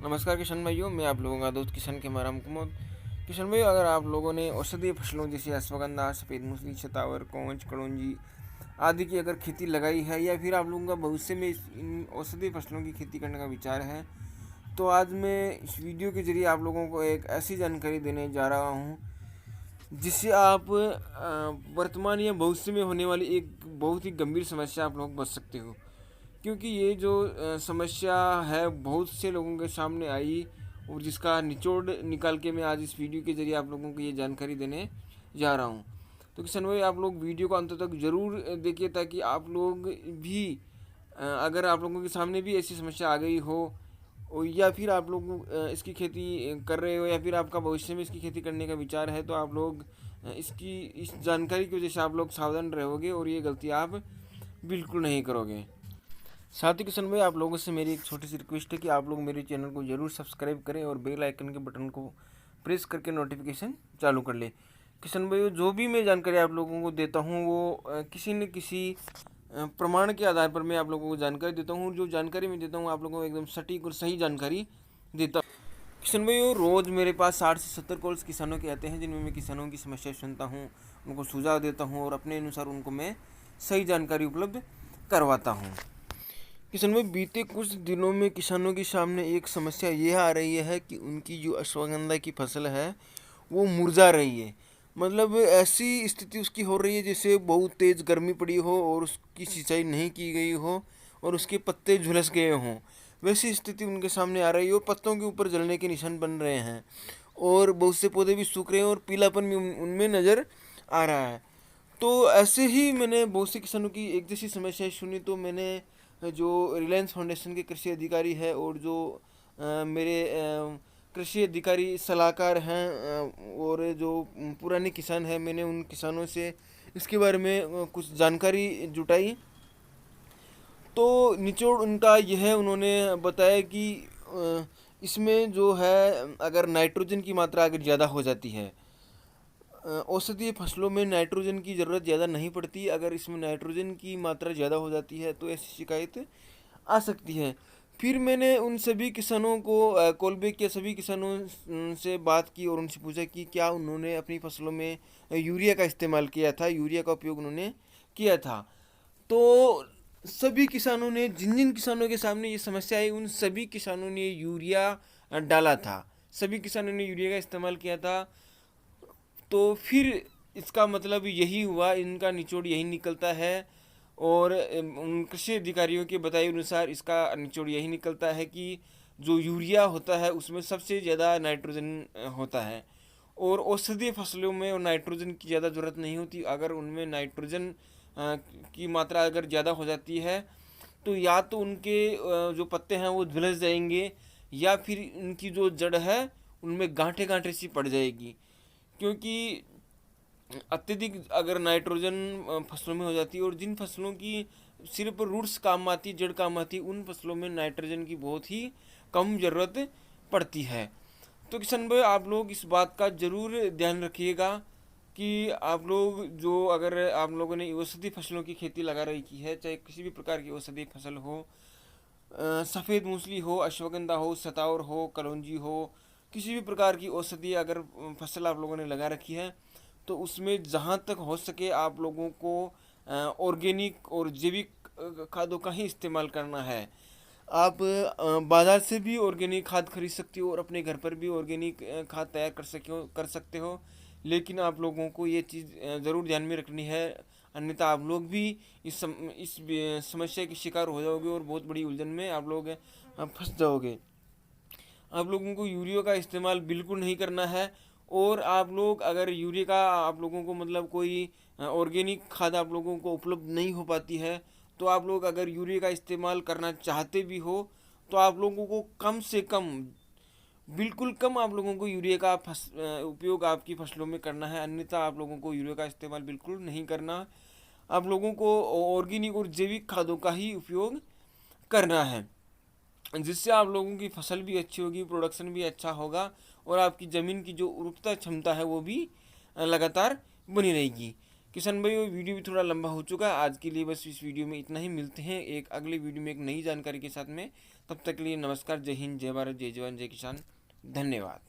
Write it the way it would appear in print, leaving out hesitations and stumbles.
नमस्कार किशन भाइयों, मैं आप लोगों का दोस्त किशन के माराम कुमोद। किशन भाइयों, अगर आप लोगों ने औषधीय फसलों जैसे अश्वगंधा, सफ़ेद मूसली, शतावर, कौंच, कलौंजी आदि की अगर खेती लगाई है या फिर आप लोगों का भविष्य में इन औषधीय फसलों की खेती करने का विचार है, तो आज मैं इस वीडियो के जरिए आप लोगों को एक ऐसी जानकारी देने जा रहा हूँ जिससे आप वर्तमान या भविष्य में होने वाली एक बहुत ही गंभीर समस्या आप लोग बच सकते हो। क्योंकि ये जो समस्या है बहुत से लोगों के सामने आई और जिसका निचोड़ निकाल के मैं आज इस वीडियो के ज़रिए आप लोगों को ये जानकारी देने जा रहा हूँ। तो किसान भाई, आप लोग वीडियो को अंत तक ज़रूर देखिए ताकि आप लोग भी अगर आप लोगों के सामने भी ऐसी समस्या आ गई हो या फिर आप लोग इसकी खेती कर रहे हो या फिर आपका भविष्य में इसकी खेती करने का विचार है, तो आप लोग इस जानकारी की वजह से आप लोग सावधान रहोगे और ये गलती आप बिल्कुल नहीं करोगे। साथ ही किशन भाई, आप लोगों से मेरी एक छोटी सी रिक्वेस्ट है कि आप लोग मेरे चैनल को जरूर सब्सक्राइब करें और बेल आइकन के बटन को प्रेस करके नोटिफिकेशन चालू कर लें। किशन भाई, जो भी मैं जानकारी आप लोगों को देता हूँ वो किसी न किसी प्रमाण के आधार पर मैं आप लोगों को जानकारी देता हूँ। जो जानकारी मैं देता हूँ आप लोगों को एकदम सटीक और सही जानकारी देता हूँ। किशन भाई, रोज़ मेरे पास 60 से 70 कॉल्स किसानों के आते हैं जिनमें मैं किसानों की समस्या सुनता हूँ, उनको सुझाव देता हूँ और अपने अनुसार उनको मैं सही जानकारी उपलब्ध करवाता हूँ। किसान भाई, बीते कुछ दिनों में किसानों के सामने एक समस्या यह आ रही है कि उनकी जो अश्वगंधा की फसल है वो मुरझा रही है। मतलब ऐसी स्थिति उसकी हो रही है जैसे बहुत तेज़ गर्मी पड़ी हो और उसकी सिंचाई नहीं की गई हो और उसके पत्ते झुलस गए हों। वैसी स्थिति उनके सामने आ रही है और पत्तों के ऊपर जलने के निशान बन रहे हैं और बहुत से पौधे भी सूख रहे हैं और पीलापन भी उनमें नज़र आ रहा है। तो ऐसे ही मैंने बहुत से किसानों की एक जैसी समस्याएं सुनी, तो मैंने जो रिलायंस फाउंडेशन के कृषि अधिकारी है और जो मेरे कृषि अधिकारी सलाहकार हैं और जो पुराने किसान हैं, मैंने उन किसानों से इसके बारे में कुछ जानकारी जुटाई। तो निचोड़ उनका यह है, उन्होंने बताया कि इसमें जो है अगर नाइट्रोजन की मात्रा अगर ज़्यादा हो जाती है, औषधीय फसलों में नाइट्रोजन की ज़रूरत ज़्यादा नहीं पड़ती, अगर इसमें नाइट्रोजन की मात्रा ज़्यादा हो जाती है तो ऐसी शिकायत आ सकती है। फिर मैंने उन सभी किसानों को कॉल बैक किया, सभी किसानों से बात की और उनसे पूछा कि क्या उन्होंने अपनी फसलों में यूरिया का इस्तेमाल किया था, यूरिया का उपयोग उन्होंने किया था। तो सभी किसानों ने, जिन जिन किसानों के सामने ये समस्या आई, उन सभी किसानों ने यूरिया डाला था, सभी किसानों ने यूरिया का इस्तेमाल किया था। तो फिर इसका मतलब यही हुआ, इनका निचोड़ यही निकलता है और उन कृषि अधिकारियों के बताए अनुसार इसका निचोड़ यही निकलता है कि जो यूरिया होता है उसमें सबसे ज़्यादा नाइट्रोजन होता है और औषधीय फसलों में नाइट्रोजन की ज़्यादा ज़रूरत नहीं होती। अगर उनमें नाइट्रोजन की मात्रा अगर ज़्यादा हो जाती है तो या तो उनके जो पत्ते हैं वो झुलस जाएंगे या फिर उनकी जो जड़ है उनमें गांठे गांठे सी पड़ जाएगी। क्योंकि अत्यधिक अगर नाइट्रोजन फसलों में हो जाती है और जिन फसलों की सिर्फ रूट्स काम आती, जड़ काम आती, उन फसलों में नाइट्रोजन की बहुत ही कम ज़रूरत पड़ती है। तो किसान भाई, आप लोग इस बात का ज़रूर ध्यान रखिएगा कि आप लोग जो, अगर आप लोगों ने औषधि फसलों की खेती लगा रखी है, चाहे किसी भी प्रकार की औषधि फसल हो, सफ़ेद मूसली हो, अश्वगंधा हो, सतावर हो, कलौंजी हो, किसी भी प्रकार की औषधि अगर फसल आप लोगों ने लगा रखी है, तो उसमें जहाँ तक हो सके आप लोगों को ऑर्गेनिक और जैविक खादों का ही इस्तेमाल करना है। आप बाज़ार से भी ऑर्गेनिक खाद खरीद सकते हो और अपने घर पर भी ऑर्गेनिक खाद तैयार कर सकते हो। लेकिन आप लोगों को ये चीज़ ज़रूर ध्यान में रखनी है, अन्यथा आप लोग भी इस समस्या के शिकार हो जाओगे और बहुत बड़ी उलझन में आप लोग फंस जाओगे। आप लोगों को यूरिया का इस्तेमाल बिल्कुल नहीं करना है और आप लोग अगर यूरिया का आप लोगों को मतलब कोई ऑर्गेनिक खाद आप लोगों को उपलब्ध नहीं हो पाती है, तो आप लोग अगर यूरिया का इस्तेमाल करना चाहते भी हो तो आप लोगों को कम से कम, बिल्कुल कम आप लोगों को यूरिया का उपयोग आपकी फसलों में करना है, अन्यथा आप लोगों को यूरिया का इस्तेमाल बिल्कुल नहीं करना। आप लोगों को ऑर्गेनिक और जैविक खादों का ही उपयोग करना है, जिससे आप लोगों की फसल भी अच्छी होगी, प्रोडक्शन भी अच्छा होगा और आपकी ज़मीन की जो उर्वरता क्षमता है वो भी लगातार बनी रहेगी। किसान भाई, वो वीडियो भी थोड़ा लंबा हो चुका है, आज के लिए बस इस वीडियो में इतना ही। मिलते हैं एक अगले वीडियो में एक नई जानकारी के साथ में। तब तक के लिए नमस्कार, जय हिंद, जय भारत, जय जवान, जय किसान, धन्यवाद।